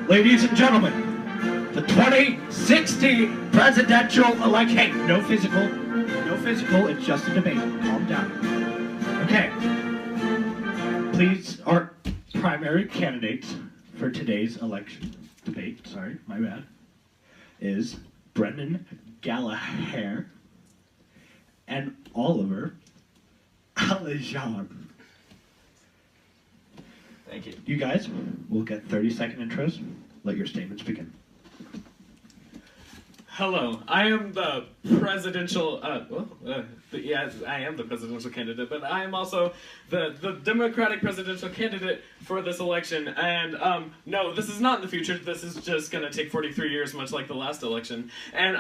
Ladies and gentlemen, the 2016 presidential election. Hey, no physical, it's just a debate. Calm down. Okay. Please, our primary candidates for today's debate, my bad, is Brennan Gallaher and Oliver Aljian. Thank you. You guys will get 30-second intros. Let your statements begin. Hello, I am the presidential, yes, I am the presidential candidate, but I am also the Democratic presidential candidate for this election, and no, this is not in the future, this is just going to take 43 years, much like the last election, and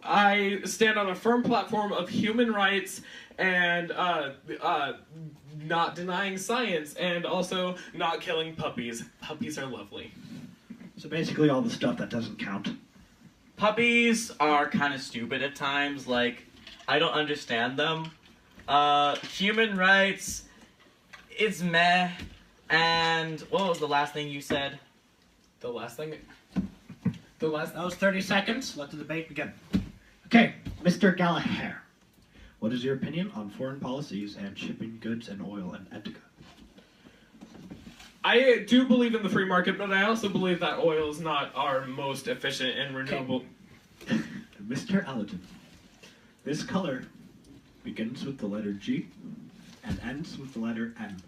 I stand on a firm platform of human rights, and not denying science, and also not killing puppies. Puppies are lovely. So basically all the stuff that doesn't count. Puppies are kind of stupid at times, like, I don't understand them. Human rights, it's meh, and what was the last thing you said? That was 30 seconds. Let the debate begin. Okay, Mr. Gallaher, what is your opinion on foreign policies and shipping goods and oil and etica? I do believe in the free market, but I also believe that oil is not our most efficient and renewable. Okay. Mr. Aljian, this color begins with the letter G and ends with the letter N.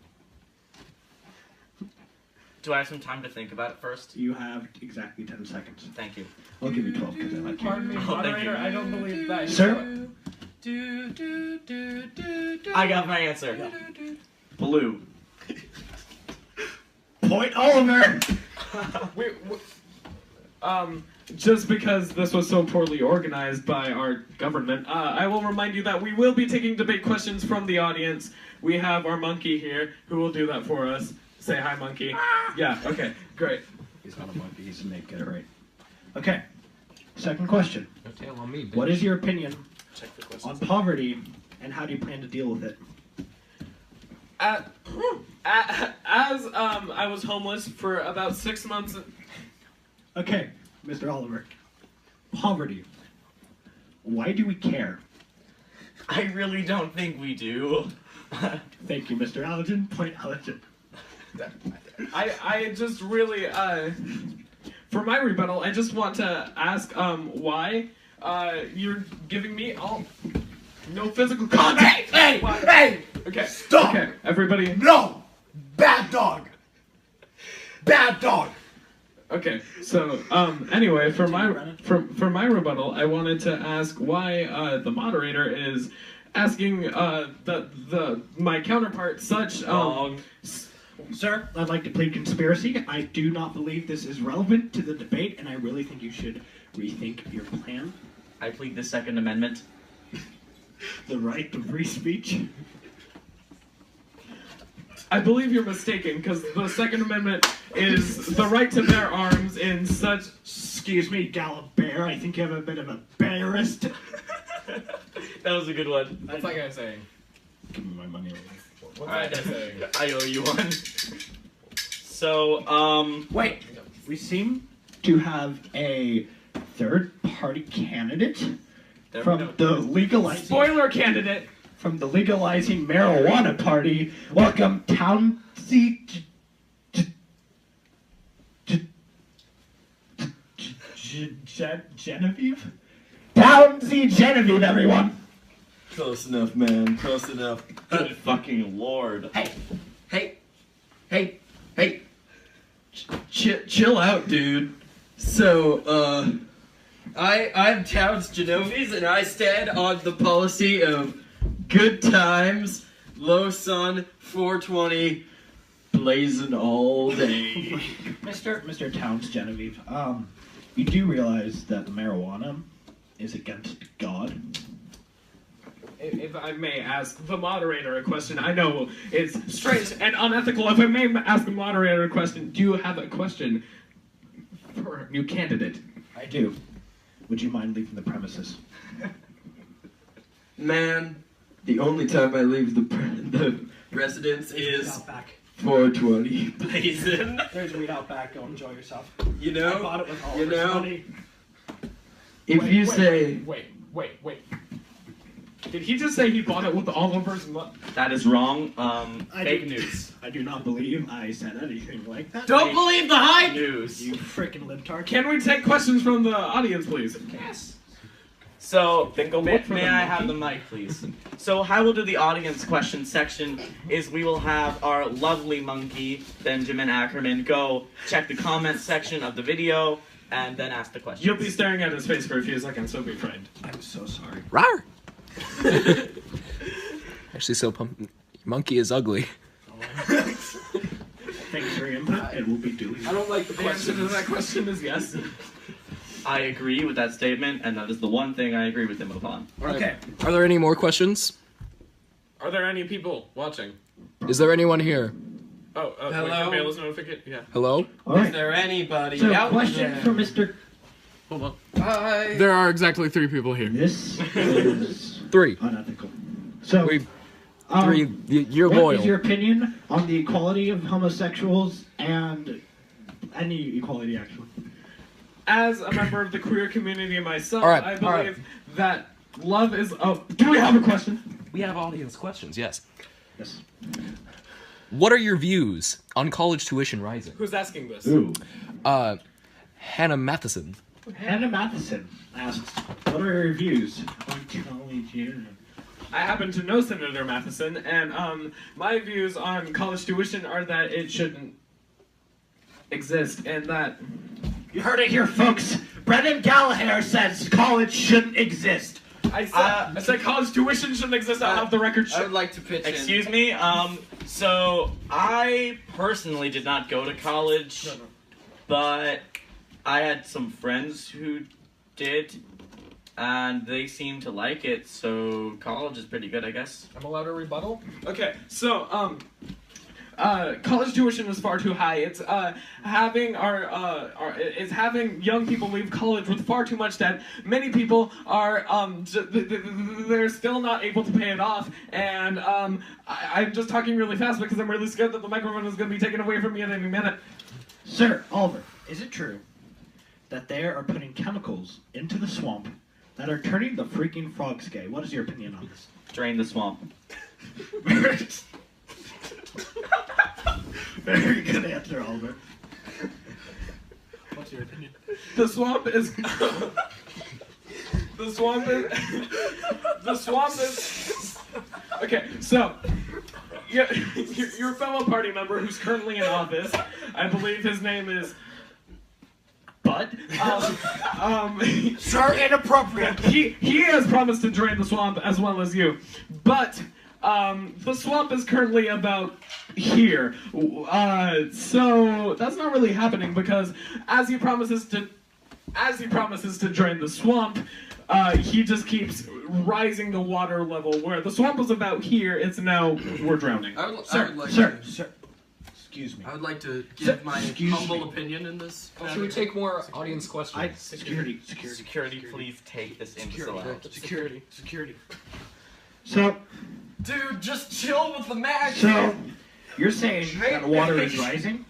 Do I have some time to think about it first? You have exactly 10 seconds. Thank you. I'll give you 12 because I like you. Pardon me, moderator, I don't believe that. Sir? I got my answer. Blue. Point Oliver! Just because this was so poorly organized by our government, I will remind you that we will be taking debate questions from the audience. We have our monkey here, who will do that for us. Say hi, monkey. Yeah, okay, great. He's not a monkey, he's a snake, get it right. Okay, second question. No tail on me, bitch. What is your opinion Check the on questions. poverty, and how do you plan to deal with it? As I was homeless for about 6 months. Okay, Mr. Oliver. Poverty. Why do we care? I really don't think we do. Thank you, Mr. Aljian. Point Aljian. I just really, for my rebuttal, I just want to ask, why, you're giving me no physical contact. Hey! Okay. Stop! Okay, everybody. No! Bad dog! Bad dog! Okay, so, anyway, for my rebuttal, I wanted to ask why, the moderator is asking, my counterpart such, Sir, I'd like to plead conspiracy. I do not believe this is relevant to the debate, and I really think you should rethink your plan. I plead the Second Amendment. The right to free speech. I believe you're mistaken, because the Second Amendment is the right to bear arms in such... Excuse me, Gallaher, I think you have a bit of a bearist. That was a good one. What's that guy saying? Give me my money. What's that guy saying? I owe you one. So, Wait, we seem to have a third-party candidate from the legalizing... Spoiler candidate! From the legalizing marijuana party. Welcome, Townsy Genevieve? Townsy Genevieve, everyone! Close enough, man. Close enough. Good fucking lord. Hey. Chill out, dude. So, I'm Towns Genovese, and I stand on the policy of good times, low sun, 420, blazing all day. Mr. Towns Genevieve, you do realize that marijuana is against God? If I may ask the moderator a question, I know it's strange and unethical. If I may ask the moderator a question, do you have a question for a new candidate? I do. Would you mind leaving the premises? Man, the only time I leave the residence is 420 blazing. There's weed out back. Go enjoy yourself. You I know? bought it with all You of his know? money. If you say... Wait. Did he just say he bought it with Oliver's money? That is wrong. Fake do- news. I do not believe I said anything like that. Don't believe the hype! News. You freaking libtard. Can we take questions from the audience, please? Yes. So, Then go look for may the I monkey. have the mic, please? So, how we'll do the audience question section is we will have our lovely monkey, Benjamin Ackerman, go check the comment section of the video and then ask the questions. You'll be staring at his face for a few seconds, so be friend. I'm so sorry. Rawr! Actually, monkey is ugly. Thanks for your input. It will be duly. I don't like the The answer to question. that question is yes. I agree with that statement, and that is the one thing I agree with him upon. Okay. Are there any more questions? Are there any people watching? Is there anyone here? Oh, Hello? wait, your mail is notification? Yeah. Hello? All Is right. there anybody So, out question there? for Mr. Hold on. Hi. There are exactly 3 people here. This is 3. unethical. So, We- 3. You're what loyal. is your opinion on the equality of homosexuals and any equality, actually? As a member of the queer community myself, All right, I all right. believe that love is. Oh, do we have a question? We have audience questions, yes. Yes. What are your views on college tuition rising? Who's asking this? Ooh. Hannah Matheson. Hannah Matheson asks, what are your views on college year? I happen to know Senator Matheson, and my views on college tuition are that it shouldn't exist, and that You heard it here, folks. Brennan Gallaher says college shouldn't exist. I said college tuition shouldn't exist. I'll have the record. I would like to pitch in. Excuse me. So I personally did not go to college, but I had some friends who did, and they seemed to like it. So college is pretty good, I guess. I'm allowed a rebuttal? Okay, so college tuition is far too high. It's having it's having young people leave college with far too much debt. Many people are they're still not able to pay it off. And I'm just talking really fast because I'm really scared that the microphone is going to be taken away from me at any minute. Sir, Oliver, is it true that they are putting chemicals into the swamp that are turning the freaking frogs gay? What is your opinion on this? Drain the swamp. Very good answer, Oliver. What's your opinion? The swamp is. The swamp is. Okay, so. Your fellow party member who's currently in office, I believe his name is. Bud. Sir, inappropriate. He has promised to drain the swamp as well as you, but the swamp is currently about here, so that's not really happening because as he promises to drain the swamp, he just keeps rising the water level. Where the swamp was about here, it's now we're drowning. I would like Sir, to, sir. Excuse me. I would like to Sir, give my excuse humble me. opinion in this. Should we take more audience questions? Security. Security, please take this imbecile out. Security. So, Dude, just chill with the match. So, you're saying that water is rising?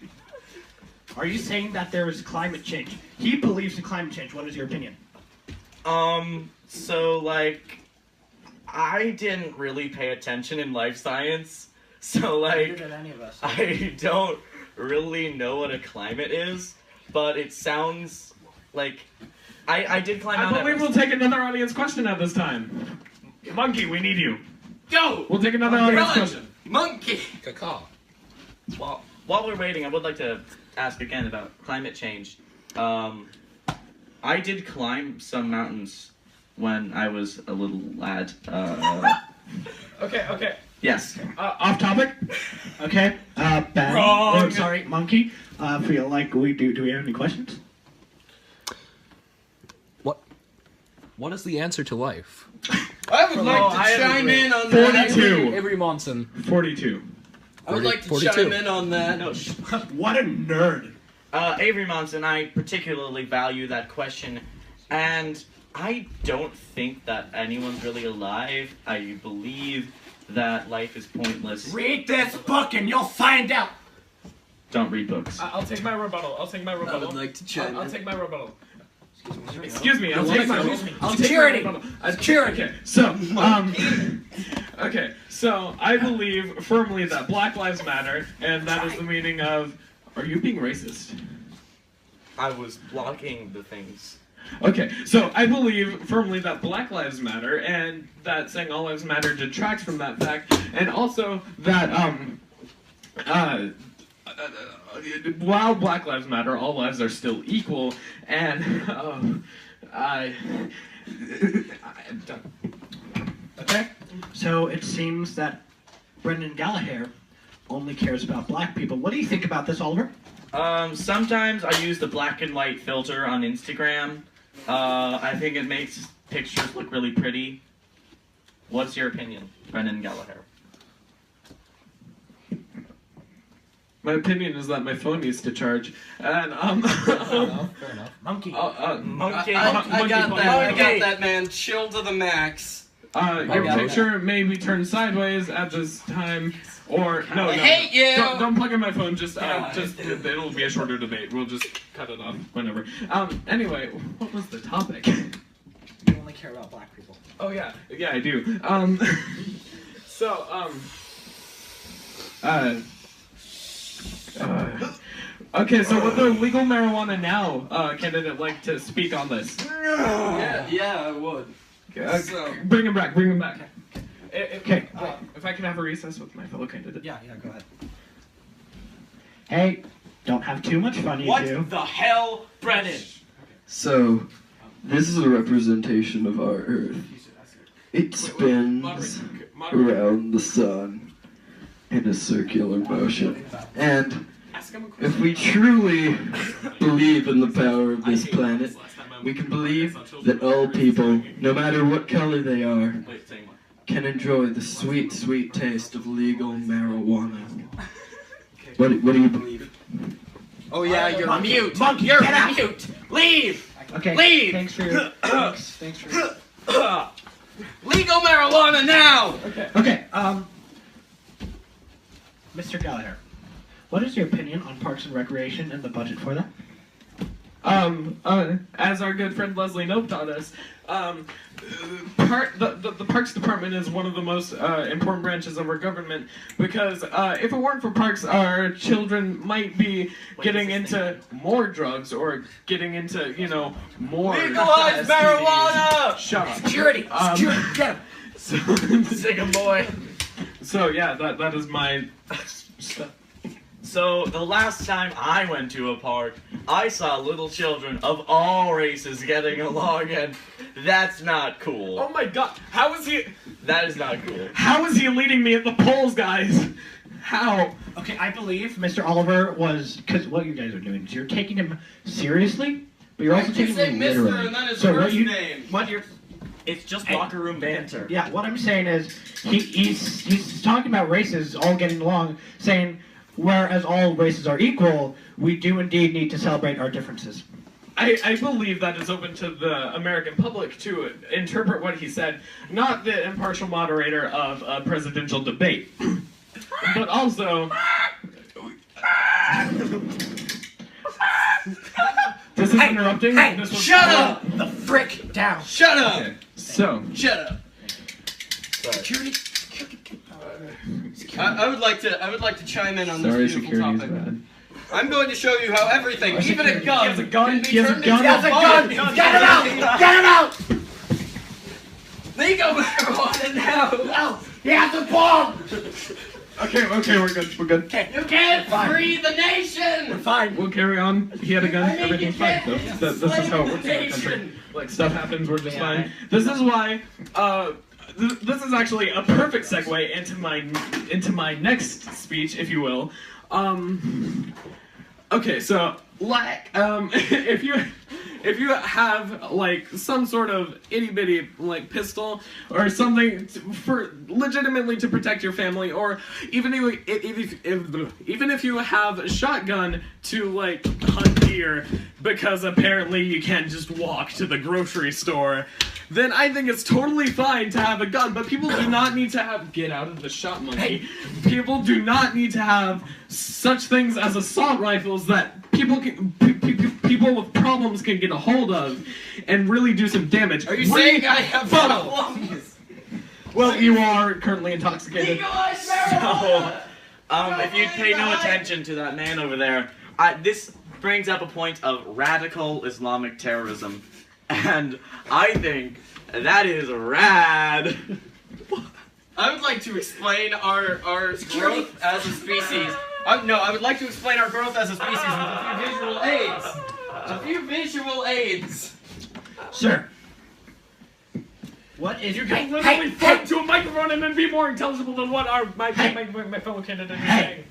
Are you saying that there is climate change? He believes in climate change. What is your opinion? So like, I didn't really pay attention in life science, so like, any of us. I don't really know what a climate is, but it sounds like, I did climb I Mount believe we'll Everest. take another audience question at this time. Monkey, we need you. Go! We'll take another audience Run! question. Monkey! Caca. While we're waiting, I would like to ask again about climate change. I did climb some mountains when I was a little lad. Okay. Yes. Off topic. Okay. Ben. Wrong. Oh, sorry, Monkey. Feel like we do. Do we have any questions? What is the answer to life? I would like I to chime in on 42. that. Avery Monson. 42. I would like to 42. chime in on that. No. What a nerd. Avery Monson, I particularly value that question, and I don't think that anyone's really alive. I believe that life is pointless. Read this book and you'll find out. don't read books. Uh, I'll take my rebuttal. I'll take my rebuttal. I would like to chime I'll in. take my rebuttal. Excuse me. I'll take my Security. rebuttal. Okay. So, okay. So I believe firmly that Black Lives Matter, and that is the meaning of. Are you being racist? I was blocking the things. Okay, so I believe firmly that Black Lives Matter, and that saying all lives matter detracts from that fact, and also that while Black Lives Matter, all lives are still equal, and I'm done. Okay. So it seems that Brennan Gallaher only cares about black people. What do you think about this, Oliver? Sometimes I use the black and white filter on Instagram. I think it makes pictures look really pretty. What's your opinion, Brennan Gallaher? My opinion is that my phone needs to charge, and Fair enough. Monkey. Monkey. I got that, man. Chill to the max. Your picture may be turned sideways at this time, or no. I hate you! Don't plug in my phone. Just it'll be a shorter debate. We'll just cut it off whenever. Anyway, what was the topic? You only care about black people. Oh yeah, I do. Okay, so would the legal marijuana now candidate like to speak on this? Yeah, I would. So- Bring him back. Okay. If I can have a recess with my fellow candidate. Yeah, go ahead. Hey, don't have too much fun, you What two. the hell, Brennan? So, this is a representation of our Earth. It spins around the sun in a circular motion. And if we truly believe in the power of this planet, we can believe that all people, no matter what color they are, can enjoy the sweet, sweet taste of legal marijuana. What do you believe? Oh yeah, you're mute. Monkey, You're get out. mute. Leave. Okay. Leave! Thanks for your. Thanks for your. Legal marijuana now! Okay. Mr. Gallaher, what is your opinion on Parks and Recreation and the budget for that? As our good friend Leslie Nope taught us, the Parks Department is one of the most important branches of our government, because if it weren't for parks, our children might be getting into more drugs or getting into, more Legalize STDs. marijuana! Shut up. Security! Security! Get him! Sick him, boy. So yeah, that is my stuff. So, the last time I went to a park, I saw little children of all races getting along, and that's not cool. Oh my god, how is he? That is not cool. How is he leading me at the polls, guys? How? Okay, I believe Mr. Oliver was, because what you guys are doing is you're taking him seriously, but you're also taking him literally. Mr. and then his So first name. what you're, It's just locker room banter. yeah, what I'm saying is he's talking about races all getting along, saying whereas all races are equal, we do indeed need to celebrate our differences. I believe that is open to the American public to interpret what he said, not the impartial moderator of a presidential debate. But also... This is interrupting? Hey, This was- shut up! The frick down! Shut up! Okay, so... Shut up! I would like to chime in on Sorry, this beautiful security's topic. bad. I'm going to show you how everything, even a gun, He has a gun? can be He has a turned gun? into He has a gun! bomb. Get him out! Get him out! Legal marijuana now! No! He has a bomb! Okay, we're good. You can't free the nation! Fine. We'll carry on. He had a gun. I mean, Everything's you fine. can't This is how it works in our country. nation. Like, stuff happens, we're just fine. This is why, this is actually a perfect segue into my next speech, if you will. Okay, so, like, if you have, like, some sort of itty-bitty, like, pistol or something for legitimately to protect your family, or even if you have a shotgun to, like, hunt deer because apparently you can't just walk to the grocery store, then I think it's totally fine to have a gun. But people do not need to have get out of the shot, monkey. People do not need to have such things as assault rifles that people with problems can get a hold of and really do some damage. Are you saying I have problems? Well, you are currently intoxicated. So, if you pay no attention to that man over there, this brings up a point of radical Islamic terrorism, and I think that is rad. I would like to explain our growth as a species. I would like to explain our growth as a species with a few visual aids. A few visual aids. Sir. What is You can literally fight to a microphone and then be more intelligible than what my fellow candidate is saying.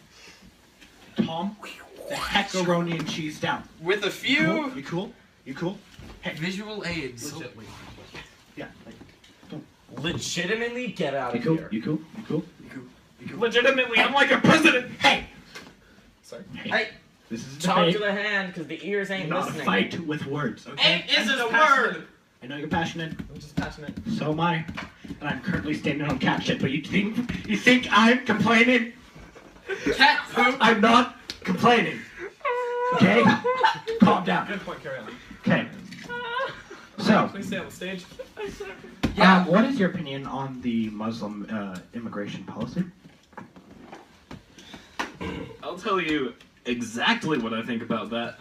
Tom, the hecaroni and cheese down. With a few You cool? You cool? visual aids. Yeah. Legitimately, get out You of cool? here. You cool? You cool? Legitimately, I'm like a president. Hey! Sorry. Hey, This is a Talk debate, to the hand, because the ears ain't not a listening. fight with words, okay? ain't isn't a passionate. word. I know you're passionate. I'm just passionate. So am I. And I'm currently standing on cat shit, but you think I'm complaining? Cat poop. I'm not complaining. Okay? Calm down. Good point, carry on. Okay. So, Please stay on the stage. what is your opinion on the Muslim immigration policy? I'll tell you exactly what I think about that.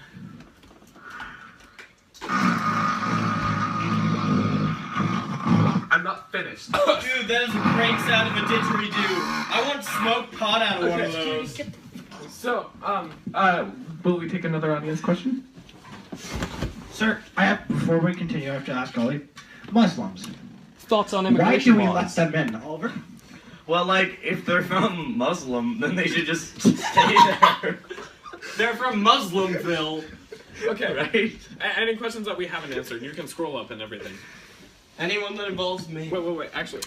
I'm not finished. Dude, that is a great sound of a didgeridoo. I want smoked pot out of one of those. So, will we take another audience question? Sir, before we continue, I have to ask Ollie. Muslims. Thoughts on Why immigration do we laws? let them in, Oliver? Well, like, if they're from Muslim, then they should just stay there. They're from Muslimville. Okay. Right? Any questions that we haven't answered, you can scroll up and everything. Anyone that involves me. Wait. Actually,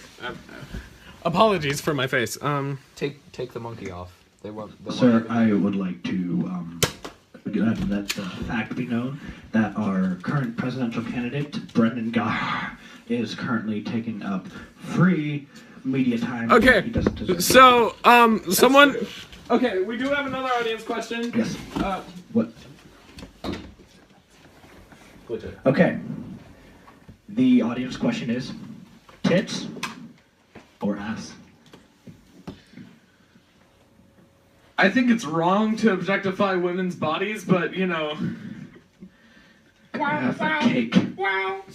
apologies for my face. Take the monkey off. They won't. Sir, I would like to let the fact be known that our current presidential candidate, Brennan Gallaher, is currently taking up free media time. Okay, He doesn't deserve. so, someone... Okay, we do have another audience question. Yes. Uh, What? Okay. The audience question is, tits or ass? I think it's wrong to objectify women's bodies, but, you know... Have a cake.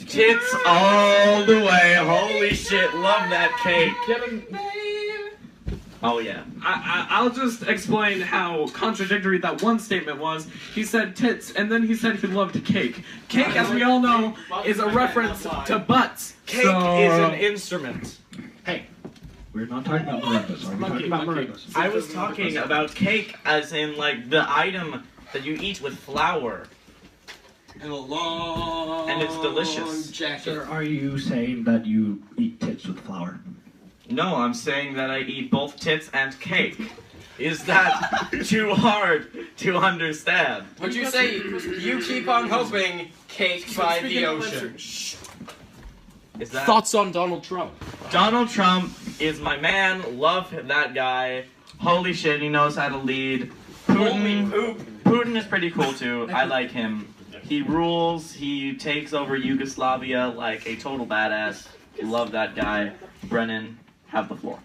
Tits all the way. Holy shit, love that cake. Get him... Oh, yeah. I'll just explain how contradictory that one statement was. He said tits, and then he said he loved cake. Cake, as we all know, is a reference to butts. Cake so... is an instrument. Hey, we're not talking about marimbas. Are we talking about marimbas? I was talking about cake as in, like, the item that you eat with flour. And a long And it's delicious. jacket. Sir, are you saying that you eat tits with flour? No, I'm saying that I eat both tits and cake. Is that too hard to understand? Would you say you keep on hoping cake by the ocean? Is that Thoughts on Donald Trump? Donald Trump is my man. Love that guy. Holy shit, he knows how to lead. Putin is pretty cool too. I like him. He rules. He takes over Yugoslavia like a total badass. Love that guy. Brennan, have the floor.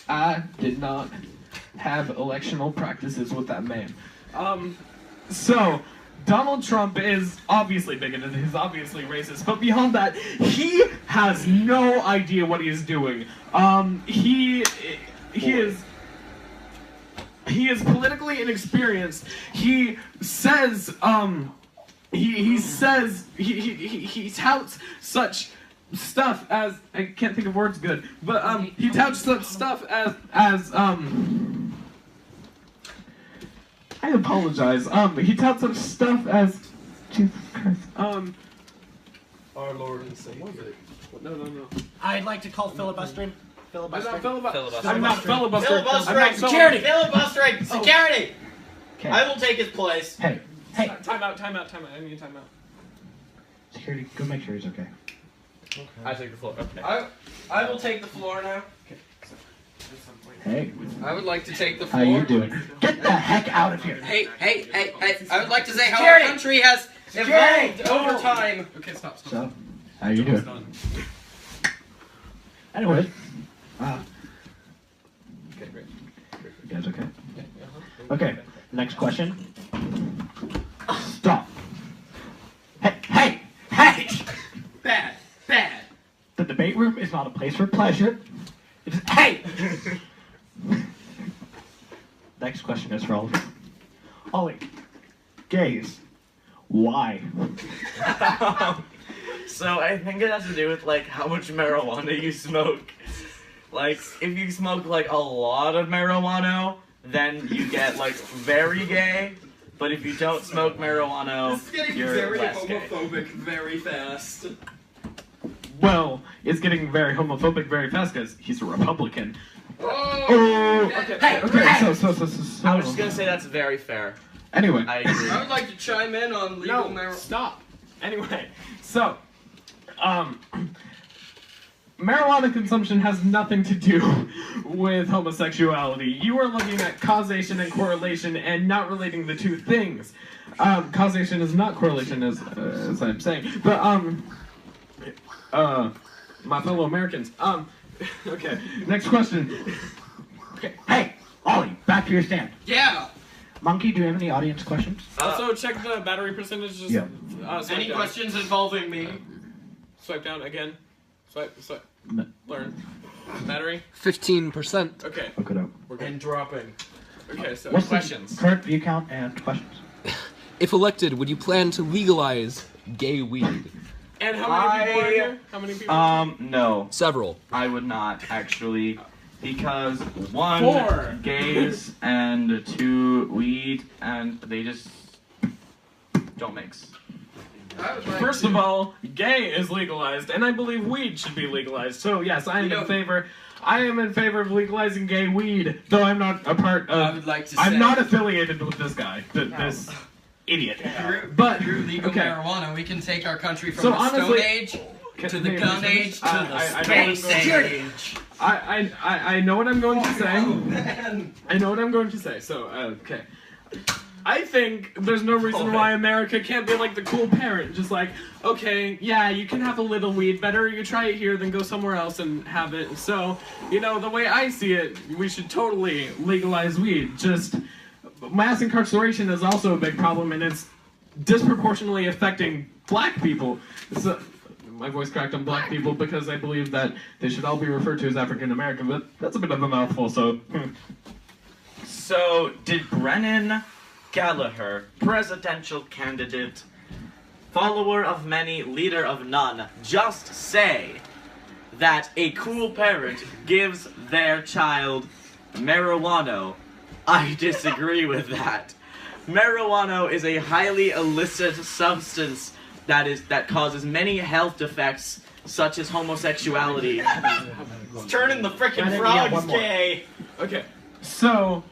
I did not have electional practices with that man. So, Donald Trump is obviously bigoted, he's obviously racist, but beyond that, he has no idea what he is doing. He is politically inexperienced. He says, he touts such stuff as, I can't think of words good, but he touts such stuff as I apologize. He touts such stuff as Jesus Christ. Our Lord and Savior. No. I'd like to call filibustering. I'm not Filibustering. I'm not filibustering. Filibustering! Security! Filibustering! Security! Okay. I will take his place. Hey. Time out. I need time out. Security, go make sure he's okay. I take the floor. Okay. I will take the floor now. Hey, I would like to take the how floor. you doing? Get the heck out of here! Hey, I would like to say how Security! our country has evolved over time. Okay, stop. So, how you doing? Anyways, Okay, great. you guys okay? Okay, next question. Stop. Hey! Bad. The debate room is not a place for pleasure. It is, hey! Next question is for all of you. Ollie, gays, why? So I think it has to do with like how much marijuana you smoke. Like if you smoke like a lot of marijuana, then you get like very gay. But if you don't smoke marijuana, This is getting you're very less gay. homophobic very fast. Well, it's getting very homophobic very fast because he's a Republican. Oh, Okay, so. I was just gonna say that's very fair. Anyway. I agree. I would like to chime in on legal No, marijuana. stop. Anyway, so, marijuana consumption has nothing to do with homosexuality. You are looking at causation and correlation and not relating the two things. Causation is not correlation, as I'm saying. But, my fellow Americans, okay, next question. Okay, hey, Ollie, back to your stand. Yeah. Monkey, do you have any audience questions? Also, check the battery percentage. Just, Yeah. swipe Any down. questions involving me? Swipe down again. Swipe. No. Learn. Battery. 15%. Okay. Look it up. And dropping. Okay, so What's questions. the current view count and questions? If elected, would you plan to legalize gay weed? And how many people are here? How many people? No, Several. I would not actually, because one, 4. gays, and 2, weed, and they just don't mix. I would like First to- of all, gay is legalized, and I believe weed should be legalized. So yes, I am You know- in favor. I am in favor of legalizing gay weed, though I'm not a part of. I would like to say. I'm not affiliated with this guy, this idiot. But through legal okay. marijuana, we can take our country from So the honestly- Stone Age to the Maybe gun finish? age to the I know what I'm space going- age. I know what I'm going to say. Man. I know what I'm going to say. So okay. I think there's no reason why America can't be like the cool parent, just like, okay, yeah, you can have a little weed, better you try it here than go somewhere else and have it. So, you know, the way I see it, we should totally legalize weed. Just mass incarceration is also a big problem, and it's disproportionately affecting black people. So, my voice cracked on black people because I believe that they should all be referred to as African American, but that's a bit of a mouthful, so. So, did Brennan Gallaher, presidential candidate, follower of many, leader of none, just say that a cool parent gives their child marijuana? I disagree with that. Marijuana is a highly illicit substance that causes many health defects, such as homosexuality. Turning the frickin' Brennan, yeah, frogs one more. gay. Okay, so,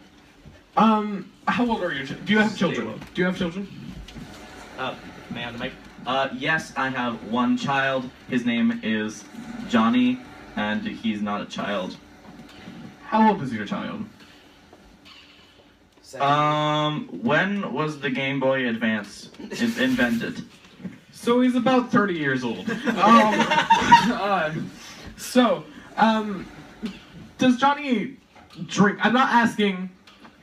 how old are you? Do you have children? Do you have children? May I have the mic? Yes, I have one child. His name is Johnny, and he's not a child. How old is your child? When was the Game Boy Advance invented? So he's about 30 years old. Does Johnny drink? I'm not asking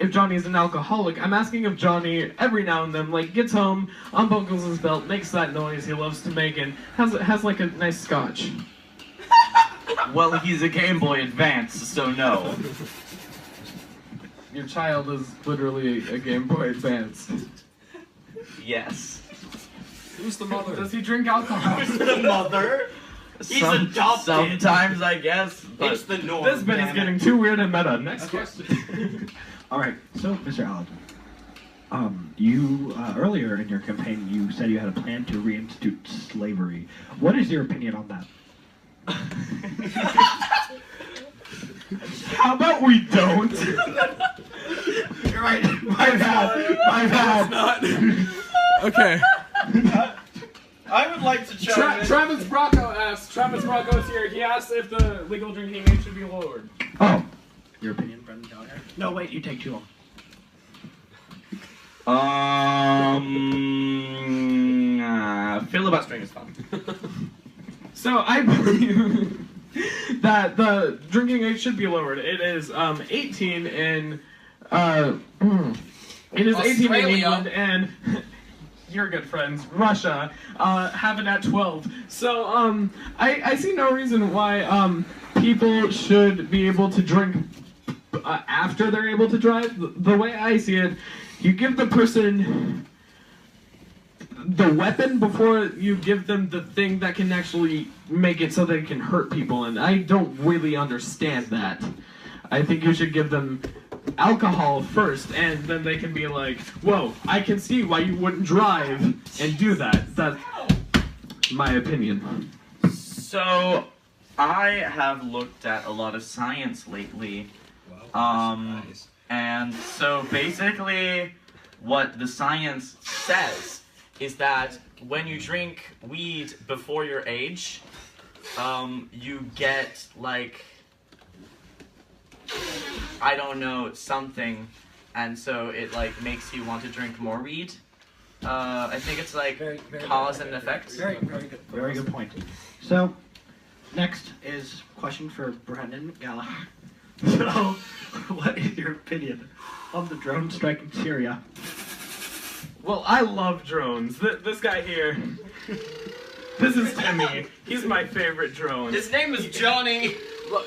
if Johnny is an alcoholic. I'm asking if Johnny, every now and then, like, gets home, unbuckles his belt, makes that noise he loves to make, and has like a nice scotch. Well, he's a Game Boy Advance, so no. Your child is literally a Game Boy Advance. Yes. Who's the mother? Does he drink alcohol? The mother? He's adopted. Sometimes, I guess. But It's the norm. This bit is getting too weird and meta. Next question. All right, so Mr. Aljian, you earlier in your campaign you said you had a plan to reinstitute slavery. What is your opinion on that? How about we don't? You're right. My bad. My bad. Okay. I would like to chime in. Travis Bracco asks. Travis Bracco is here. He asked if the legal drinking age should be lowered. Oh, your opinion, Brennan Gallaher? No, wait, you take too long. Filibustering is fun. So I believe that the drinking age should be lowered. It is 18 in it is 18 in Australia. England and your good friends Russia have it at 12. So I see no reason why people should be able to drink after they're able to drive. The way I see it, you give the person the weapon before you give them the thing that can actually make it so they can hurt people, and I don't really understand that. I think you should give them alcohol first, and then they can be like, whoa, I can see why you wouldn't drive and do that. That's my opinion. So, I have looked at a lot of science lately. And so basically, what the science says is that when you drink weed before your age, you get, like, I don't know, something, and so it, like, makes you want to drink more weed. I think it's, like, cause and effect. Very good. Very good point. So, next is a question for Brennan Gallaher. So, what is your opinion on the drone strike in Syria? Well, I love drones. This guy here, this is Timmy. He's my favorite drone. His name is Johnny. Look,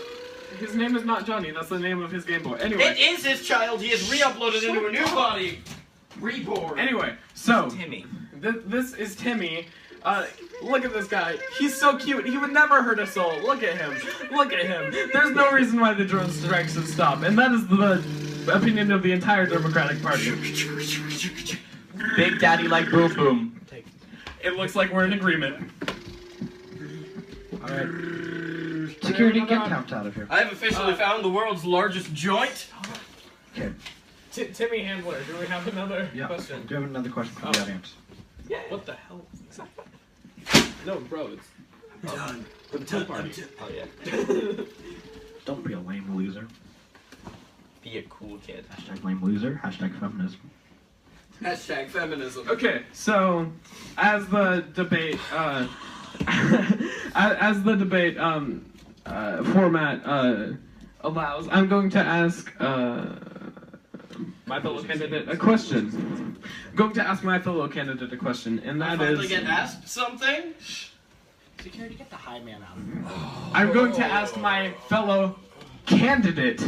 his name is not Johnny. That's the name of his Game Boy. Anyway. It is his child. He is re-uploaded into a new body. Reborn. Anyway, so Timmy. This is Timmy. Look at this guy. He's so cute. He would never hurt a soul. Look at him. Look at him. There's no reason why the drone strike should stop, and that is the opinion of the entire Democratic Party. Big Daddy like boom boom. It looks like we're in agreement. Alright. Security, get counts out of here. I have officially found the world's largest joint. Okay. Timmy Handler, do we have another Yeah. question? Do you have another question from the audience? Yeah. What the hell? No, bro, it's the pool party. Oh yeah. Don't be a lame loser. Be a cool kid. Hashtag lame loser. Hashtag feminism. Hashtag feminism. Okay, so as the debate format allows, I'm going to ask my fellow candidate a question. I'm going to ask my fellow candidate a question, and I that finally is, get asked something. Security, get the high man out of here. I'm going to ask my fellow candidate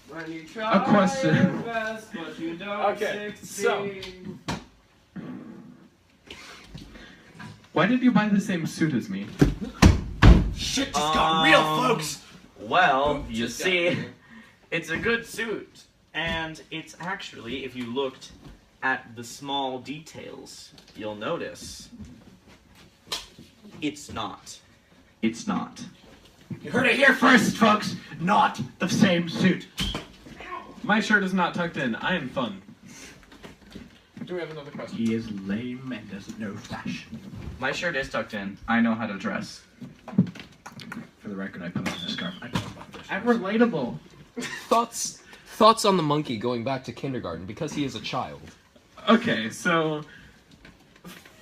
When you try a question. your best, but you don't Okay, succeed. Why did you buy the same suit as me? Shit just got real, folks. Well, you see, it's a good suit, and it's actually, if you looked at the small details, you'll notice it's not. It's not. You heard it here first, folks. Not the same suit. My shirt is not tucked in. I am fun. Do we have another question? He is lame and doesn't know fashion. My shirt is tucked in. I know how to dress. For the record, I put on this scarf. I don't know about this. I'm relatable. Thoughts on the monkey going back to kindergarten because he is a child. Okay, so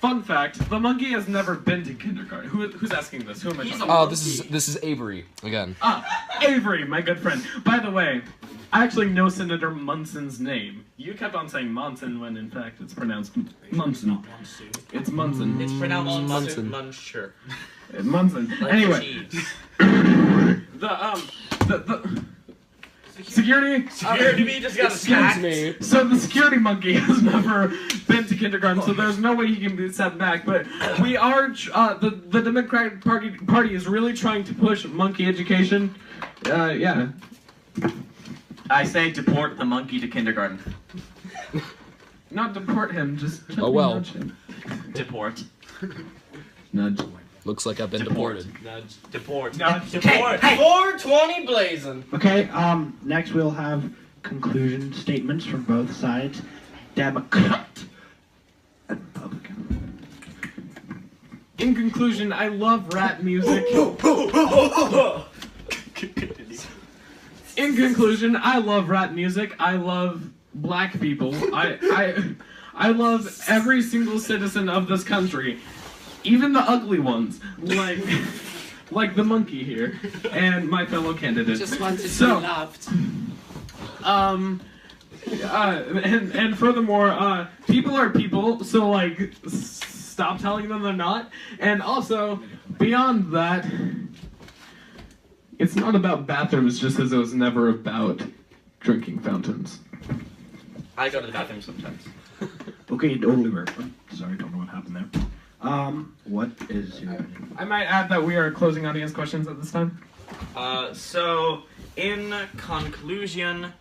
fun fact: the monkey has never been to kindergarten. Who's asking this? Who am I He's talking a to? Oh, this is Avery again. Avery, my good friend. By the way, I actually know Senator Munson's name. You kept on saying Monson when in fact it's pronounced Munson. It's Munson. It's pronounced Munson. Muncher. Munson. Like Anyway, cheese. the security. We just got Excuse attacked. me. So the security monkey has never been to kindergarten, so there's no way he can be sent back. But we are the Democratic Party is really trying to push monkey education. Yeah. I say deport the monkey to kindergarten. Not deport him, just gently Oh, well. nudge him. Deport. Nudge. Looks like I've been deported. Nudge. Deport. Nudge. Deport. 420 blazing. Okay, next we'll have conclusion statements from both sides. Democrat and Republican. In conclusion, I love rap music. In conclusion, I love rap music. I love black people. I love every single citizen of this country, even the ugly ones, like the monkey here, and my fellow candidate. Just wanted to So, be loved. And furthermore, people are people, so like, stop telling them they're not. And also, beyond that, it's not about bathrooms, just as it was never about drinking fountains. I go to the bathroom sometimes. Okay, totally work. Sorry, don't know what happened there. What is your... I might add that we are closing audience questions at this time. So, in conclusion,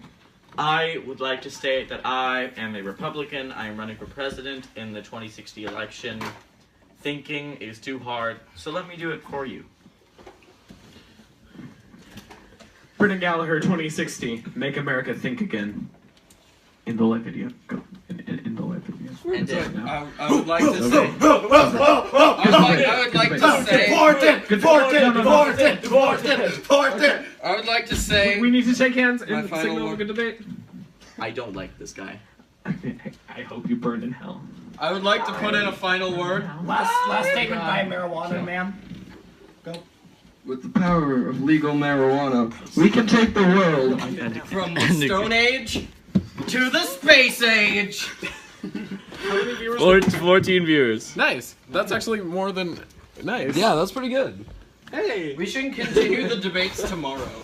I would like to state that I am a Republican. I am running for president in the 2060 election. Thinking is too hard, so let me do it for you. Brennan Gallaher, 2060. Make America think again. In the live video. Go. In the live video. And I would like to say. I would like to say. I would like to say. We need to shake hands My in the final signal of a word. good debate. I don't like this guy. I hope you burn in hell. I would like to put in a final word. Last statement by marijuana man. With the power of legal marijuana, we can take the world from the Stone Age to the Space Age. 14 viewers. Nice. That's actually more than nice. Yeah, that's pretty good. Hey. We should continue the debates tomorrow.